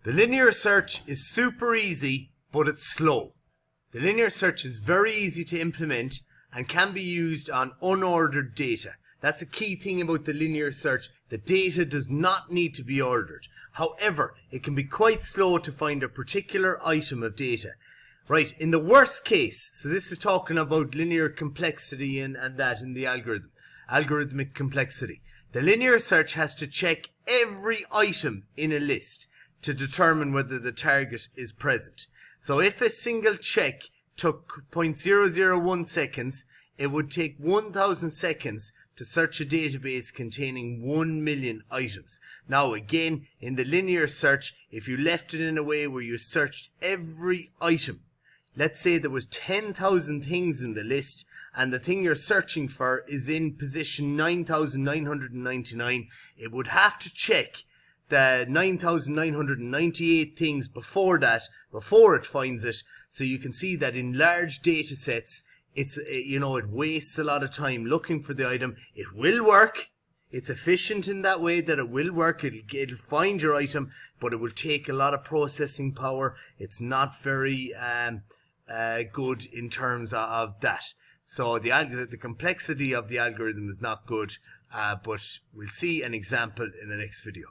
The linear search is super easy, but it's slow. The linear search is very easy to implement and can be used on unordered data. That's a key thing about the linear search. The data does not need to be ordered. However, it can be quite slow to find a particular item of data. Right, in the worst case, so this is talking about linear complexity and that in the algorithm, algorithmic complexity. The linear search has to check every item in a list to determine whether the target is present. So if a single check took 0.001 seconds, it would take 1,000 seconds to search a database containing 1 million items. Now again, in the linear search, if you left it in a way where you searched every item, let's say there was 10,000 things in the list and the thing you're searching for is in position 9,999, it would have to check the 9,998 things before that, before it finds it. So you can see that in large data sets, it wastes a lot of time looking for the item. It will work. It's efficient in that way that it will work. It'll find your item, but it will take a lot of processing power. It's not very good in terms of that. So the complexity of the algorithm is not good, but we'll see an example in the next video.